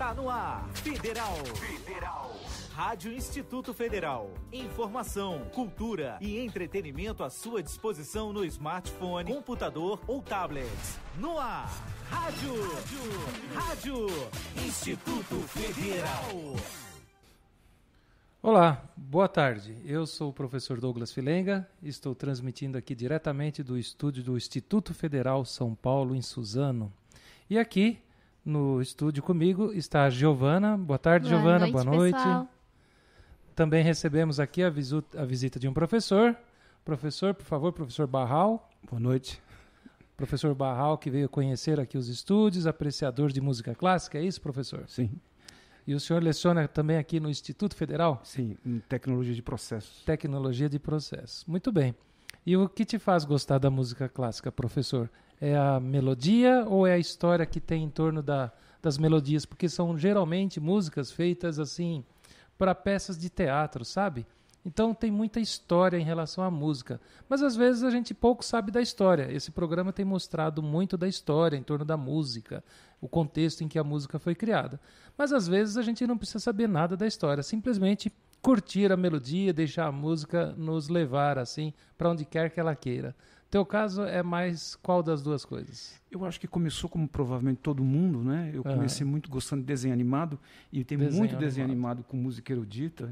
Está no ar, Federal. Rádio Instituto Federal. Informação, cultura e entretenimento à sua disposição no smartphone, computador ou tablet. No ar, Rádio Instituto Federal. Olá, boa tarde. Eu sou o professor Douglas Filenga. Estou transmitindo aqui diretamente do estúdio do Instituto Federal São Paulo, em Suzano. E aqui no estúdio comigo está a Giovana. Boa tarde, Giovana. Boa noite. Pessoal. Também recebemos aqui a visita de um professor. Professor, por favor, professor Barral. Boa noite. Professor Barral, que veio conhecer aqui os estúdios, apreciador de música clássica, é isso, professor? Sim. E o senhor leciona também aqui no Instituto Federal? Sim, em Tecnologia de Processos. Tecnologia de Processos. Muito bem. E o que te faz gostar da música clássica, professor? É a melodia ou é a história que tem em torno das melodias? Porque são geralmente músicas feitas assim para peças de teatro, sabe? Então tem muita história em relação à música. Mas às vezes a gente pouco sabe da história. Esse programa tem mostrado muito da história em torno da música, o contexto em que a música foi criada. Mas às vezes a gente não precisa saber nada da história, simplesmente curtir a melodia, deixar a música nos levar assim para onde quer que ela queira. Teu caso é mais qual das duas coisas? Eu acho que começou como provavelmente todo mundo, né? Eu comecei muito gostando de desenho animado e tem muito desenho animado com música erudita.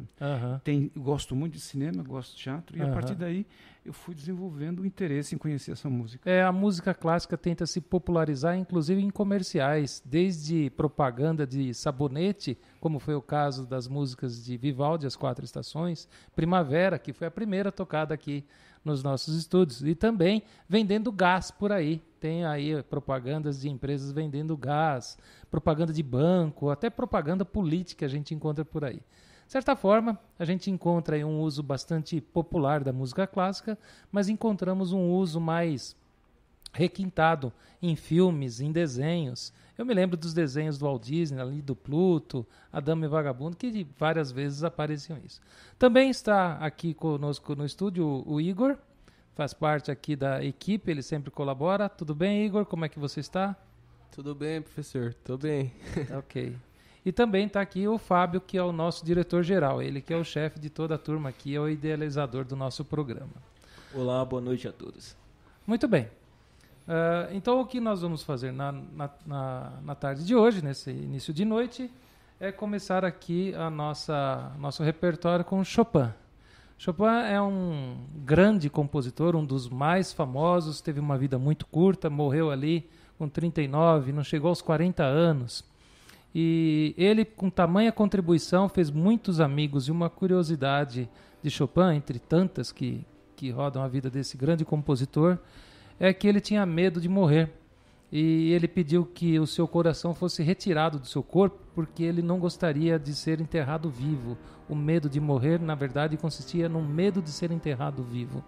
Gosto muito de cinema, gosto de teatro e a partir daí eu fui desenvolvendo o interesse em conhecer essa música. A música clássica tenta se popularizar inclusive em comerciais, desde propaganda de sabonete, como foi o caso das músicas de Vivaldi, As Quatro Estações, Primavera, que foi a primeira tocada aqui nos nossos estúdios, e também vendendo gás por aí. Tem aí propagandas de empresas vendendo gás, propaganda de banco, até propaganda política a gente encontra por aí. De certa forma, a gente encontra aí um uso bastante popular da música clássica, mas encontramos um uso mais requintado em filmes, em desenhos. Eu me lembro dos desenhos do Walt Disney, ali do Pluto, A Dama e o Vagabundo, que várias vezes apareciam isso. Também está aqui conosco no estúdio o Igor, faz parte aqui da equipe, ele sempre colabora. Tudo bem, Igor? Como é que você está? Tudo bem, professor. Estou bem. Ok. E também está aqui o Fábio, que é o nosso diretor-geral. Ele que é o chefe de toda a turma aqui, é o idealizador do nosso programa. Olá, boa noite a todos. Muito bem. Então, o que nós vamos fazer na tarde de hoje, nesse início de noite, é começar aqui nosso repertório com Chopin. Chopin é um grande compositor, um dos mais famosos, teve uma vida muito curta, morreu ali com 39, não chegou aos 40 anos. E ele, com tamanha contribuição, fez muitos amigos. E uma curiosidade de Chopin, entre tantas que rodam a vida desse grande compositor, é que ele tinha medo de morrer. E ele pediu que o seu coração fosse retirado do seu corpo, porque ele não gostaria de ser enterrado vivo. O medo de morrer, na verdade, consistia no medo de ser enterrado vivo.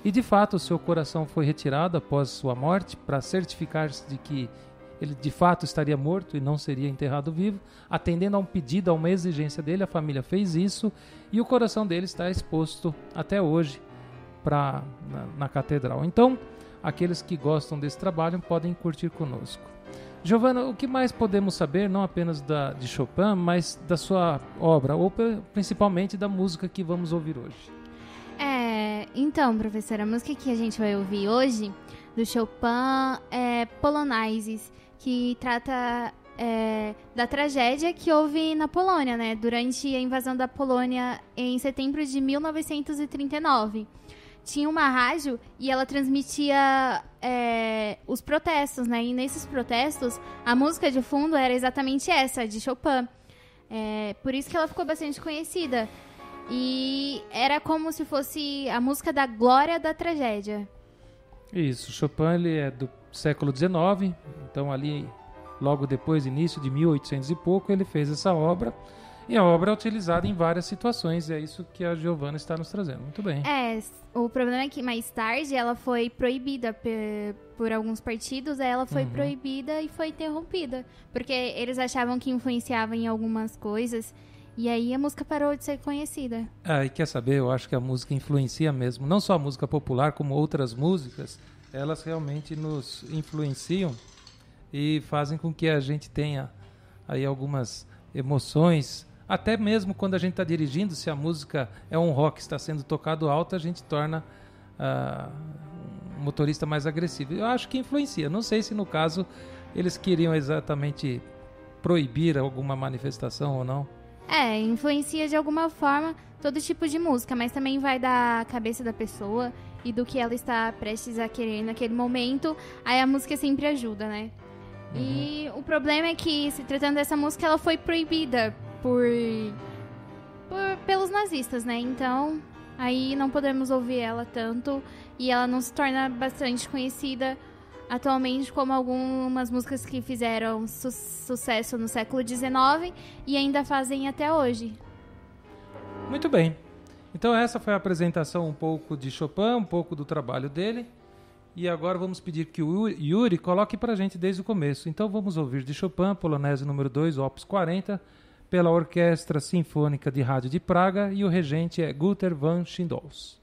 E, de fato, o seu coração foi retirado após sua morte, para certificar-se de que ele, de fato, estaria morto e não seria enterrado vivo. Atendendo a um pedido, a uma exigência dele, a família fez isso, e o coração dele está exposto até hoje na catedral. Então, aqueles que gostam desse trabalho podem curtir conosco. Giovana, o que mais podemos saber, não apenas de Chopin, mas da sua obra, ou principalmente da música que vamos ouvir hoje? Então, professora, a música que a gente vai ouvir hoje, do Chopin, é Polonaises, que trata da tragédia que houve na Polônia, né, durante a invasão da Polônia em setembro de 1939. Tinha uma rádio e ela transmitia os protestos, né? E nesses protestos, a música de fundo era exatamente essa, de Chopin. Por isso que ela ficou bastante conhecida. E era como se fosse a música da glória da tragédia. Isso, Chopin ele é do século XIX, então ali, logo depois, início de 1800 e pouco, ele fez essa obra. E a obra é utilizada em várias situações, e é isso que a Giovana está nos trazendo. Muito bem. O problema é que mais tarde ela foi proibida por alguns partidos, ela foi proibida e foi interrompida, porque eles achavam que influenciava em algumas coisas, e aí a música parou de ser conhecida. E quer saber, eu acho que a música influencia mesmo, não só a música popular, como outras músicas, elas realmente nos influenciam e fazem com que a gente tenha aí algumas emoções. Até mesmo quando a gente está dirigindo, se a música é um rock que está sendo tocado alto, a gente torna um motorista mais agressivo. Eu acho que influencia. Não sei se no caso eles queriam exatamente proibir alguma manifestação ou não. Influencia de alguma forma todo tipo de música, mas também vai da cabeça da pessoa e do que ela está prestes a querer naquele momento. Aí a música sempre ajuda, né? Uhum. E o problema é que, se tratando dessa música, ela foi proibida pelos nazistas, né? Então, aí não podemos ouvir ela tanto e ela não se torna bastante conhecida atualmente como algumas músicas que fizeram sucesso no século XIX e ainda fazem até hoje. Muito bem. Então essa foi a apresentação um pouco de Chopin, um pouco do trabalho dele. E agora vamos pedir que o Yuri coloque pra gente desde o começo. Então vamos ouvir de Chopin, Polonese número 2, Opus 40, pela Orquestra Sinfônica de Rádio de Praga, e o regente é Guter van Schindels.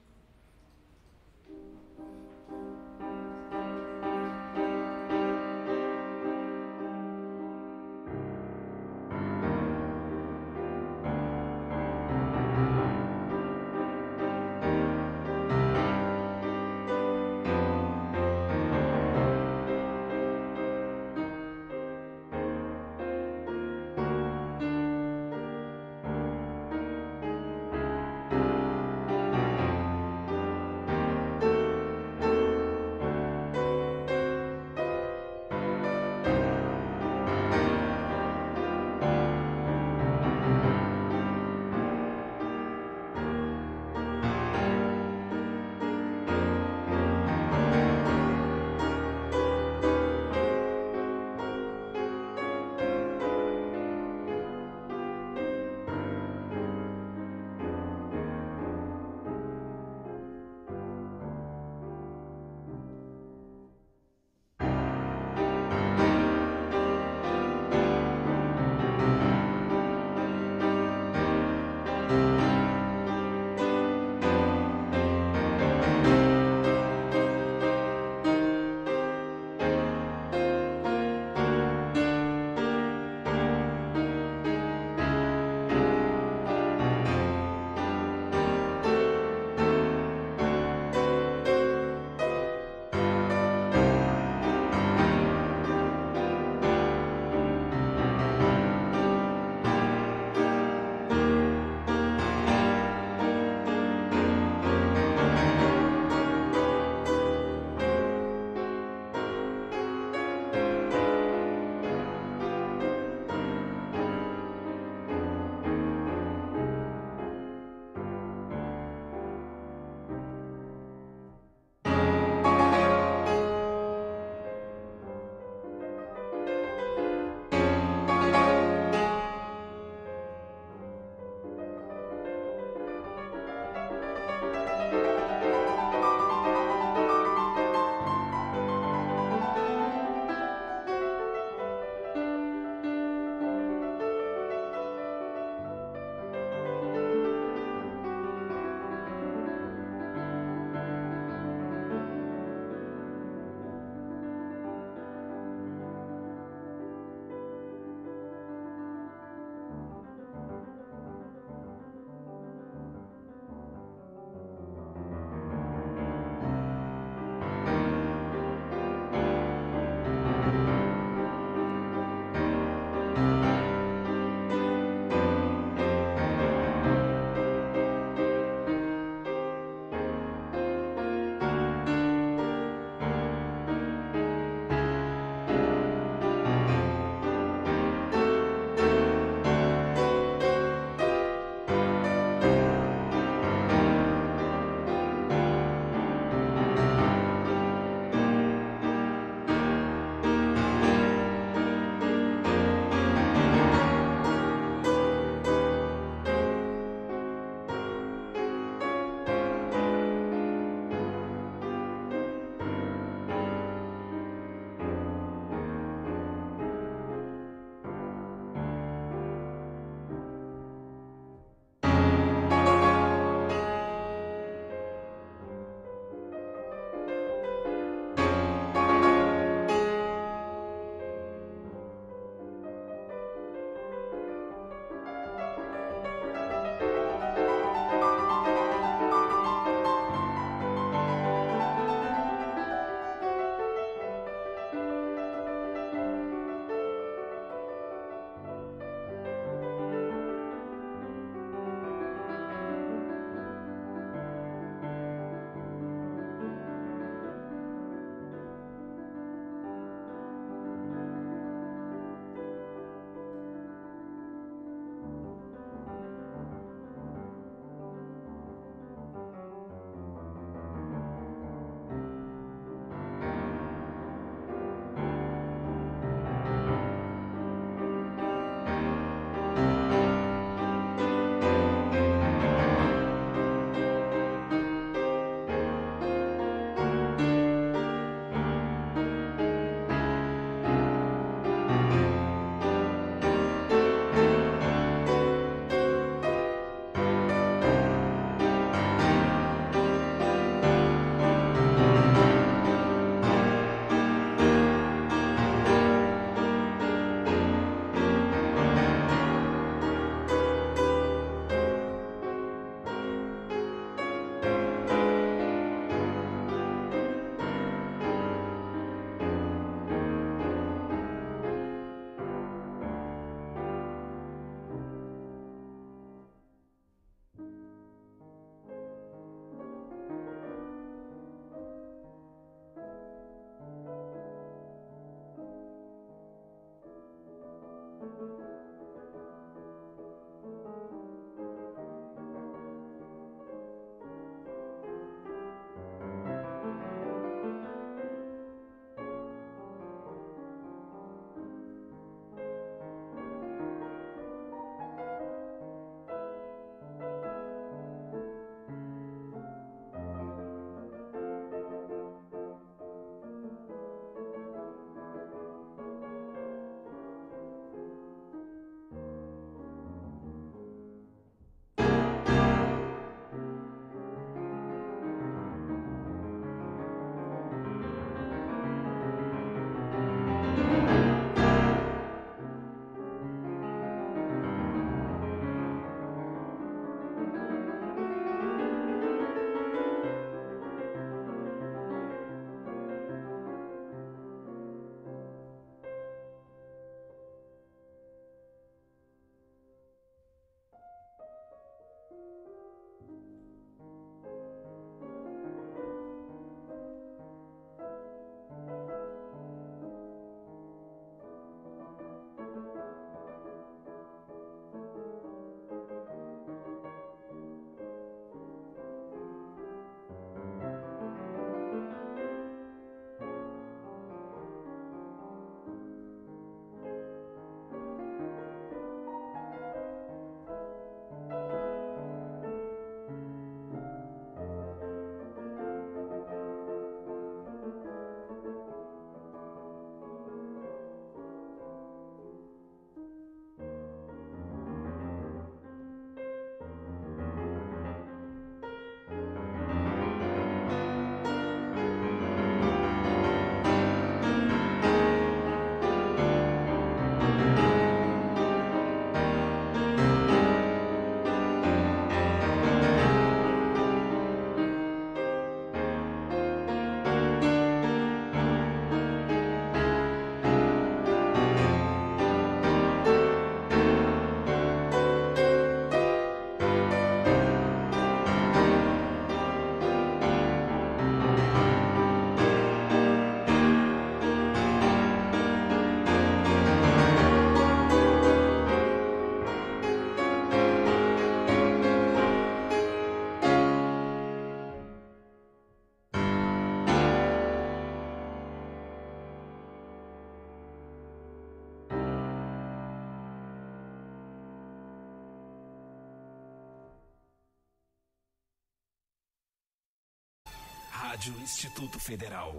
Rádio Instituto Federal.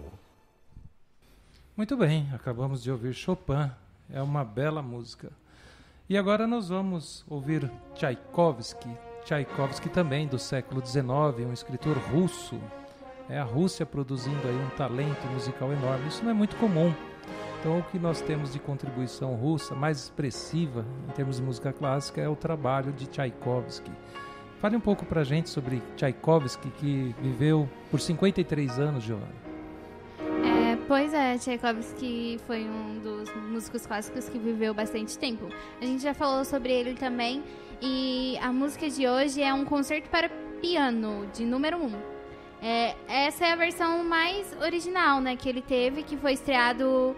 Muito bem, acabamos de ouvir Chopin, é uma bela música. E agora nós vamos ouvir Tchaikovsky. Tchaikovsky também do século XIX, um escritor russo. É a Rússia produzindo aí um talento musical enorme, isso não é muito comum. Então o que nós temos de contribuição russa mais expressiva em termos de música clássica é o trabalho de Tchaikovsky. Fale um pouco pra gente sobre Tchaikovsky, que viveu por 53 anos, Giovanna. Pois é, Tchaikovsky foi um dos músicos clássicos que viveu bastante tempo. A gente já falou sobre ele também, e a música de hoje é um concerto para piano, de número 1. Essa é a versão mais original, né, que ele teve, que foi estreado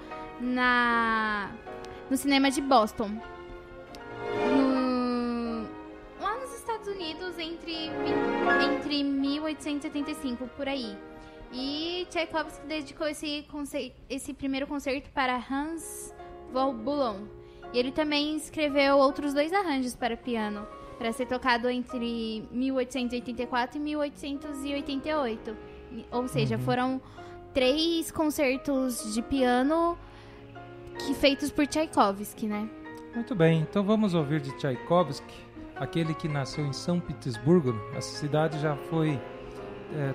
no cinema de Boston. Lá nos Estados Unidos, entre 1875, por aí. E Tchaikovsky dedicou esse primeiro concerto para Hans Boulon. E ele também escreveu outros 2 arranjos para piano, para ser tocado entre 1884 e 1888. Ou seja, foram 3 concertos de piano feitos por Tchaikovsky, né? Muito bem, então vamos ouvir de Tchaikovsky, aquele que nasceu em São Petersburgo. A cidade já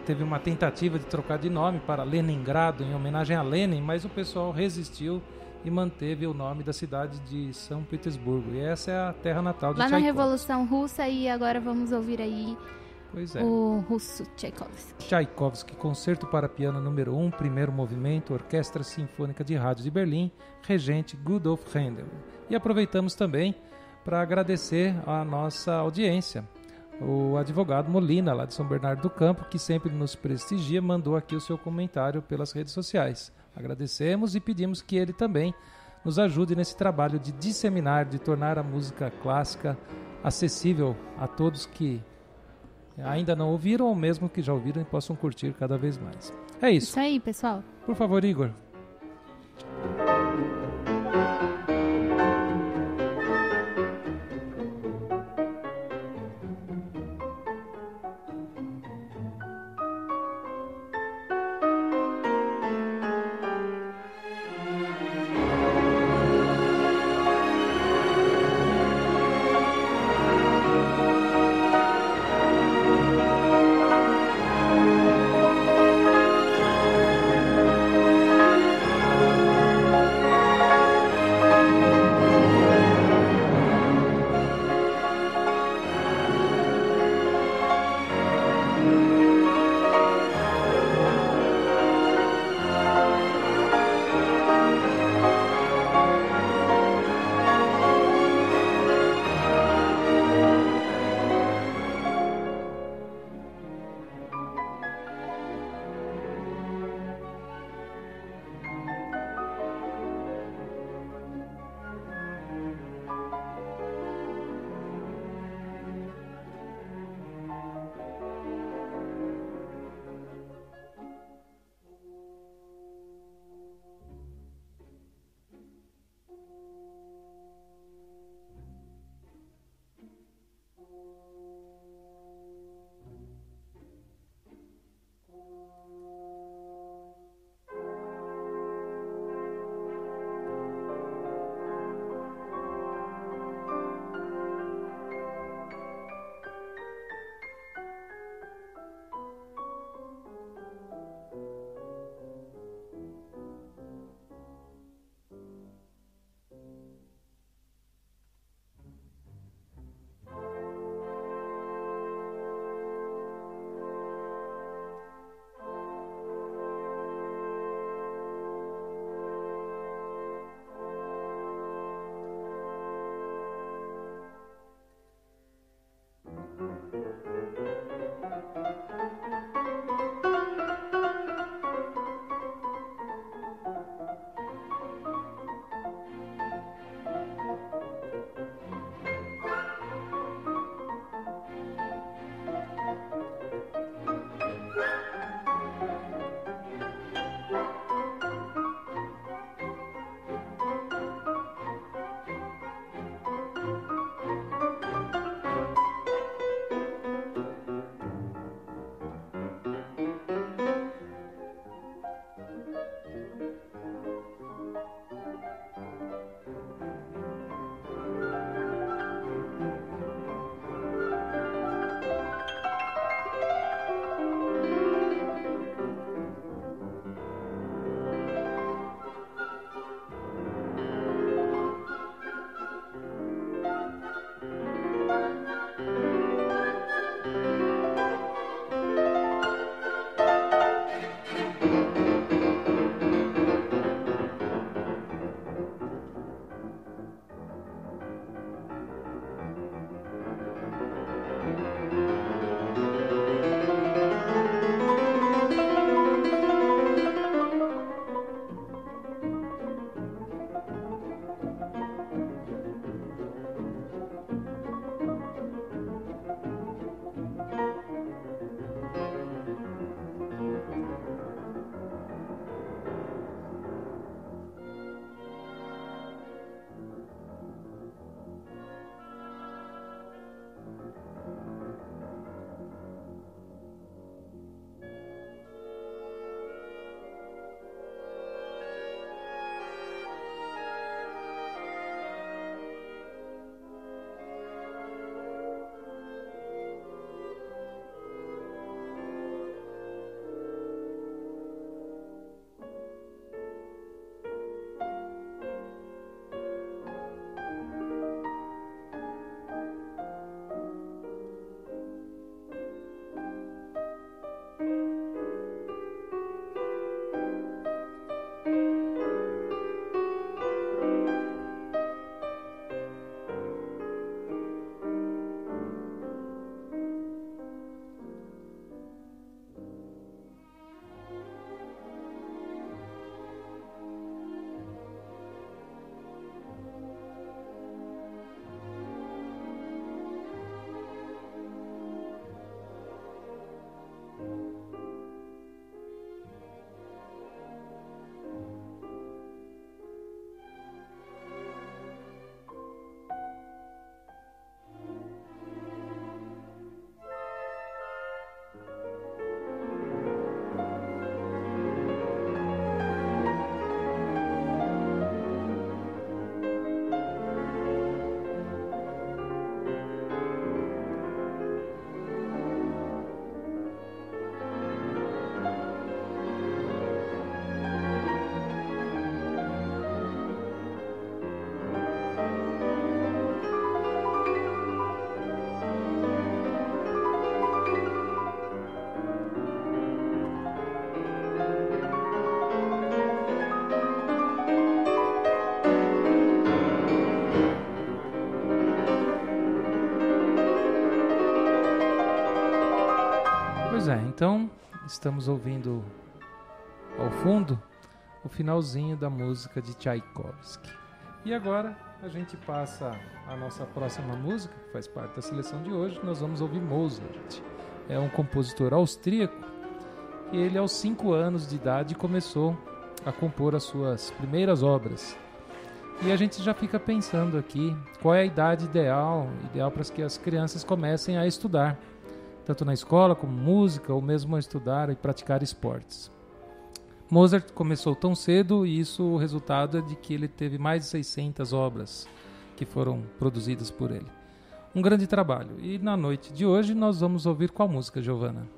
teve uma tentativa de trocar de nome para Leningrado, em homenagem a Lenin, mas o pessoal resistiu e manteve o nome da cidade de São Petersburgo. E essa é a terra natal de Tchaikovsky. Lá na Revolução Russa, e agora vamos ouvir aí o russo Tchaikovsky. Tchaikovsky, Concerto para Piano número 1, primeiro movimento, Orquestra Sinfônica de Rádio de Berlim, regente Rudolf Händel. E aproveitamos também para agradecer a nossa audiência. O advogado Molina, lá de São Bernardo do Campo, que sempre nos prestigia, mandou aqui o seu comentário pelas redes sociais. Agradecemos e pedimos que ele também nos ajude nesse trabalho de disseminar, de tornar a música clássica acessível a todos que ainda não ouviram ou mesmo que já ouviram e possam curtir cada vez mais. É isso. Isso aí, pessoal. Por favor, Igor. Então, estamos ouvindo ao fundo o finalzinho da música de Tchaikovsky. E agora a gente passa a nossa próxima música, que faz parte da seleção de hoje. Nós vamos ouvir Mozart. É um compositor austríaco e ele, aos 5 anos de idade, começou a compor as suas primeiras obras. E a gente já fica pensando aqui qual é a idade ideal para que as crianças comecem a estudar, tanto na escola como música, ou mesmo a estudar e praticar esportes. Mozart começou tão cedo e isso, o resultado é de que ele teve mais de 600 obras que foram produzidas por ele. Um grande trabalho. E na noite de hoje nós vamos ouvir qual música, Giovana?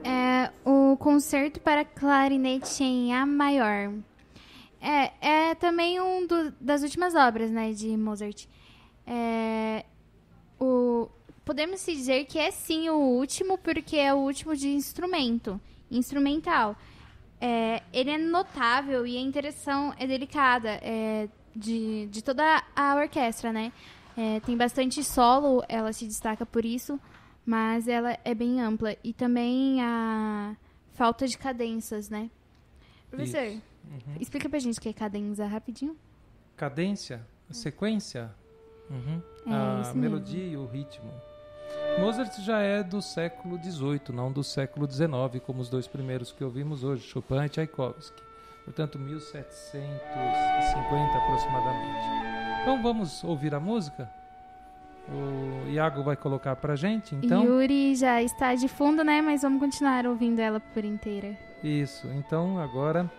É o Concerto para Clarinete em A maior. É também das últimas obras, né, de Mozart. Podemos dizer que é sim o último, porque é o último de instrumental. Ele é notável e a interação é delicada de toda a orquestra, né? Tem bastante solo, ela se destaca por isso, mas ela é bem ampla. E também a falta de cadências, né? Professor, explica pra gente o que é cadenza rapidinho. Cadência? A sequência? A melodia e o ritmo. Mozart já é do século XVIII, não do século XIX, como os dois primeiros que ouvimos hoje, Chopin e Tchaikovsky. Portanto, 1750 aproximadamente. Então vamos ouvir a música? O Iago vai colocar pra gente, então? Yuri já está de fundo, né? Mas vamos continuar ouvindo ela por inteira. Isso, então agora...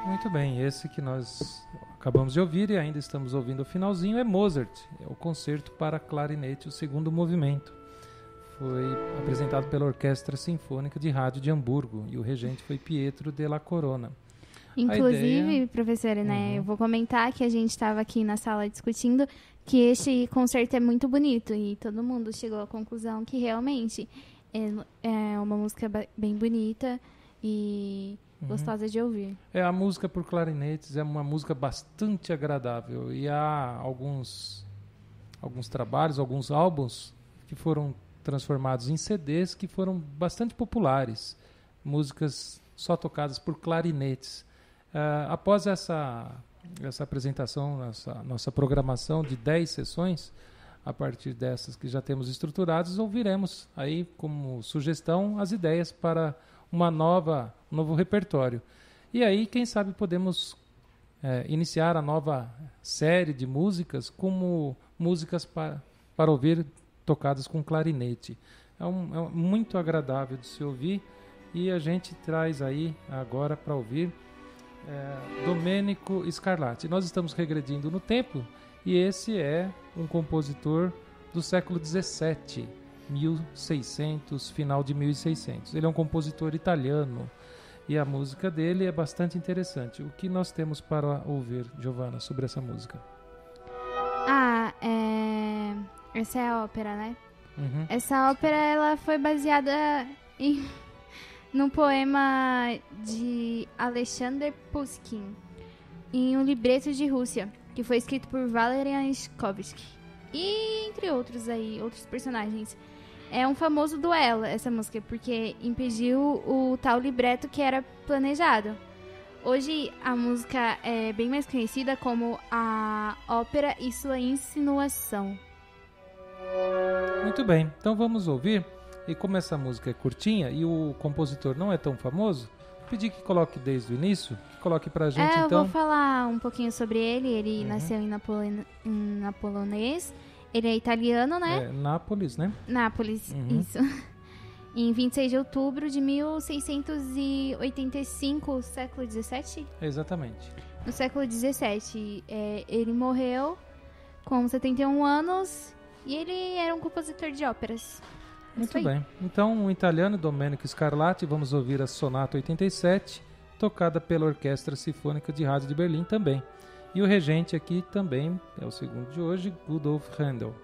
Muito bem, esse que nós acabamos de ouvir e ainda estamos ouvindo o finalzinho é Mozart, é o concerto para clarinete, o segundo movimento. Foi apresentado pela Orquestra Sinfônica de Rádio de Hamburgo e o regente foi Pietro della Corona. Inclusive, professora, né, eu vou comentar que a gente estava aqui na sala discutindo que este concerto é muito bonito e todo mundo chegou à conclusão que realmente é uma música bem bonita e gostosa de ouvir. A música por clarinetes é uma música bastante agradável e há alguns trabalhos, alguns álbuns que foram transformados em CDs que foram bastante populares, músicas só tocadas por clarinetes. Após essa apresentação, nossa programação de 10 sessões, a partir dessas que já temos estruturadas, ouviremos aí como sugestão as ideias para um novo repertório. E aí, quem sabe, podemos iniciar a nova série de músicas como músicas para ouvir tocadas com clarinete. É muito agradável de se ouvir e a gente traz aí agora para ouvir Domenico Scarlatti. Nós estamos regredindo no tempo e esse é um compositor do século XVII, 1600, final de 1600. Ele é um compositor italiano e a música dele é bastante interessante. O que nós temos para ouvir, Giovanna, sobre essa música? Essa é a ópera, né? Essa ópera ela foi baseada num poema de Alexander Pushkin, em um libreto de Rússia, que foi escrito por Valerian Skovsky. E entre outros personagens. É um famoso duelo essa música, porque impediu o tal libreto que era planejado. Hoje a música é bem mais conhecida como a ópera e sua insinuação. Muito bem, então vamos ouvir. E como essa música é curtinha e o compositor não é tão famoso, pedi que coloque desde o início, que coloque pra gente então. Eu vou falar um pouquinho sobre ele. Ele nasceu em Napoleonês. Ele é italiano, né? Nápoles, né? Nápoles, isso. Em 26 de outubro de 1685, século XVII? Exatamente. No século XVII. Ele morreu com 71 anos e ele era um compositor de óperas. Muito bem. Então, o italiano Domenico Scarlatti, vamos ouvir a Sonata 87, tocada pela Orquestra Sinfônica de Rádio de Berlim também. E o regente aqui também é o segundo de hoje, Rudolf Handel.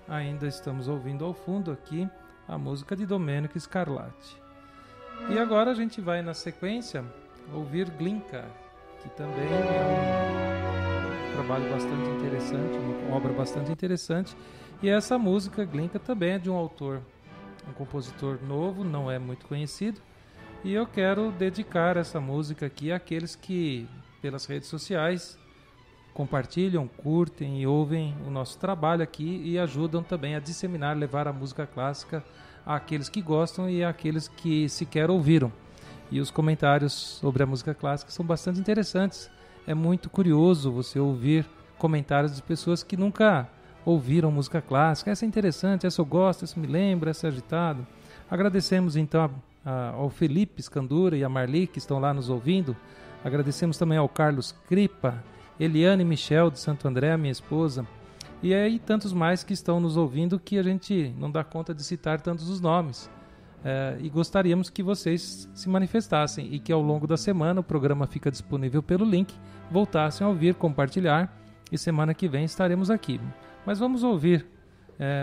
ainda estamos ouvindo ao fundo aqui a música de Domenico Scarlatti. E agora a gente vai na sequência ouvir Glinka, que também é um trabalho bastante interessante, uma obra bastante interessante. E essa música, Glinka, também é de um autor, um compositor novo, não é muito conhecido. E eu quero dedicar essa música aqui àqueles que, pelas redes sociais, compartilham, curtem e ouvem o nosso trabalho aqui e ajudam também a disseminar, levar a música clássica àqueles que gostam e àqueles que sequer ouviram. E os comentários sobre a música clássica são bastante interessantes. É muito curioso você ouvir comentários de pessoas que nunca ouviram música clássica. Essa é interessante, essa eu gosto, essa me lembra, essa é agitado. Agradecemos então ao Felipe Scandura e a Marli que estão lá nos ouvindo. Agradecemos também ao Carlos Cripa, Eliane Michel de Santo André, minha esposa, e aí tantos mais que estão nos ouvindo que a gente não dá conta de citar tantos os nomes. E gostaríamos que vocês se manifestassem e que ao longo da semana o programa fica disponível pelo link, voltassem a ouvir, compartilhar, e semana que vem estaremos aqui. Mas vamos ouvir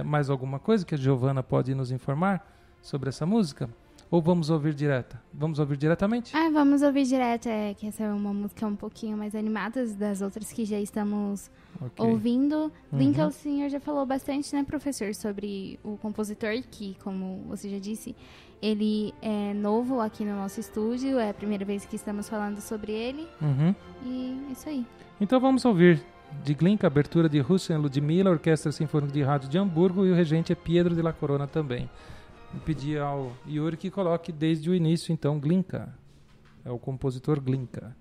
mais alguma coisa que a Giovana pode nos informar sobre essa música? Ou vamos ouvir direta? Vamos ouvir diretamente? Vamos ouvir direto, que essa é uma música um pouquinho mais animada das outras que já estamos ouvindo. Glinka, o senhor já falou bastante, né, professor, sobre o compositor, que, como você já disse, ele é novo aqui no nosso estúdio, é a primeira vez que estamos falando sobre ele. E é isso aí. Então vamos ouvir de Glinka, abertura de Hussein Ludmilla, Orquestra Sinfônica de Rádio de Hamburgo, e o regente é Pietro della Corona também. Eu pedi ao Yuri que coloque desde o início, então, Glinka. É o compositor Glinka.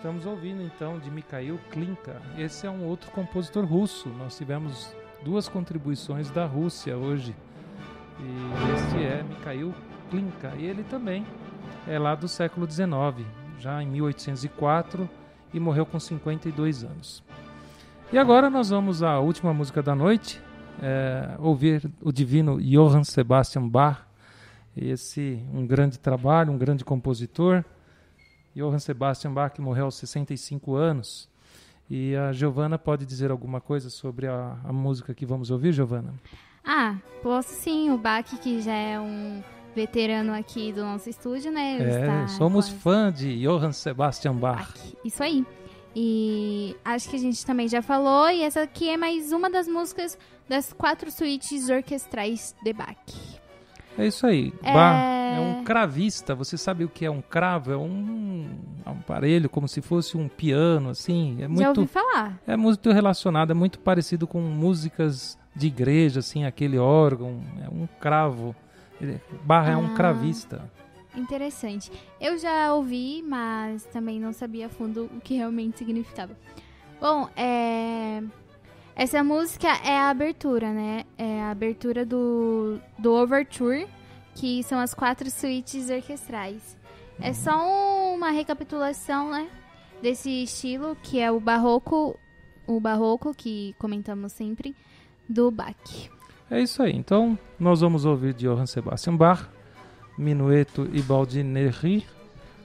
Estamos ouvindo então de Mikhail Glinka. Esse é um outro compositor russo. Nós tivemos 2 contribuições da Rússia hoje. E este é Mikhail Glinka. E ele também é lá do século XIX, já em 1804, e morreu com 52 anos. E agora nós vamos à última música da noite, ouvir o divino Johann Sebastian Bach. Esse um grande trabalho, um grande compositor. Johann Sebastian Bach, que morreu aos 65 anos. E a Giovana pode dizer alguma coisa sobre a música que vamos ouvir, Giovana? Posso sim. O Bach, que já é um veterano aqui do nosso estúdio, né? Somos fã de Johann Sebastian Bach. Isso aí. E acho que a gente também já falou. E essa aqui é mais uma das músicas das 4 suítes orquestrais de Bach. É isso aí. Bach é um cravista. Você sabe o que é um cravo? É um aparelho como se fosse um piano, assim. Já ouvi falar. É muito relacionado, é muito parecido com músicas de igreja, assim, aquele órgão. É um cravo. Bach é um cravista. Interessante. Eu já ouvi, mas também não sabia a fundo o que realmente significava. Bom, essa música é a abertura, né? É a abertura do Overture, que são as 4 suítes orquestrais. É só uma recapitulação, né? Desse estilo, que é o barroco que comentamos sempre, do Bach. É isso aí. Então, nós vamos ouvir de Johann Sebastian Bach, Minueto e Baldinerie,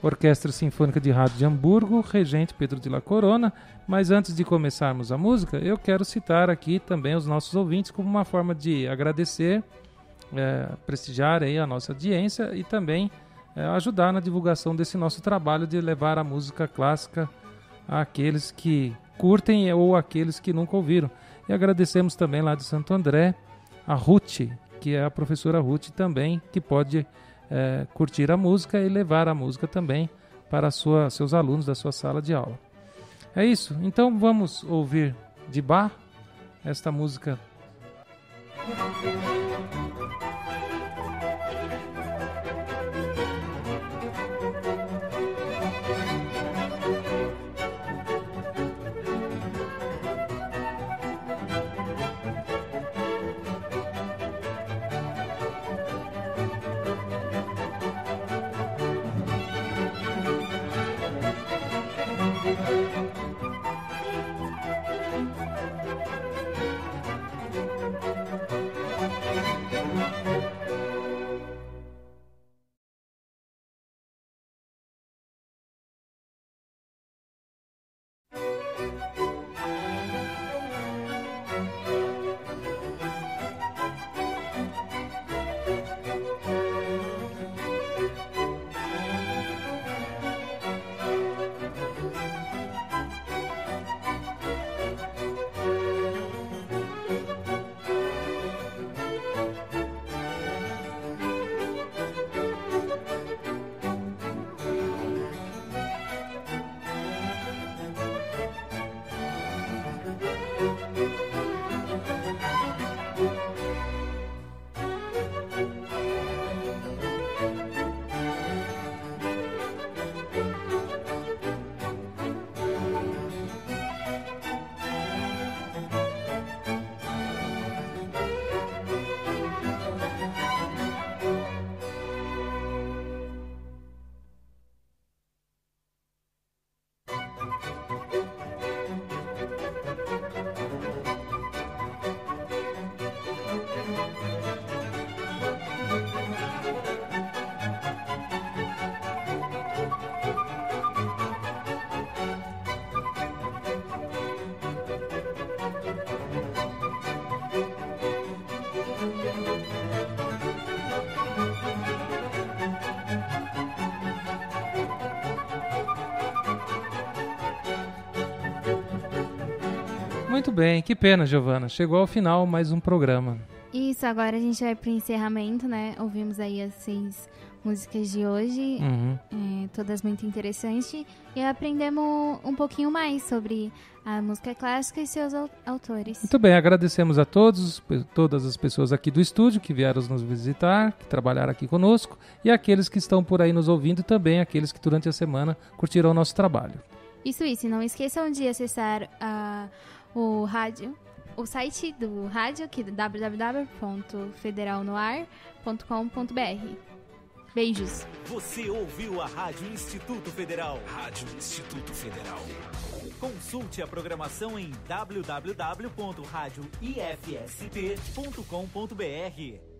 Orquestra Sinfônica de Rádio de Hamburgo, Regente Pedro de la Corona. Mas antes de começarmos a música, eu quero citar aqui também os nossos ouvintes como uma forma de agradecer, prestigiar aí a nossa audiência e também ajudar na divulgação desse nosso trabalho de levar a música clássica àqueles que curtem ou àqueles que nunca ouviram. E agradecemos também lá de Santo André a Ruth, que é a professora Ruth também, que pode curtir a música e levar a música também para seus alunos da sua sala de aula. É isso, então vamos ouvir de Bach esta música. Muito bem, que pena, Giovana. Chegou ao final mais um programa. Isso, agora a gente vai pro encerramento, né? Ouvimos aí as 6 músicas de hoje, todas muito interessantes, e aprendemos um pouquinho mais sobre a música clássica e seus autores. Muito bem, agradecemos a todas as pessoas aqui do estúdio que vieram nos visitar, que trabalharam aqui conosco, e aqueles que estão por aí nos ouvindo, e também aqueles que durante a semana curtiram o nosso trabalho. Isso. Não esqueçam de acessar o site do rádio, que é www.federalnoar.com.br. Beijos. Você ouviu a Rádio Instituto Federal. Rádio Instituto Federal. Consulte a programação em www.radioifsp.com.br.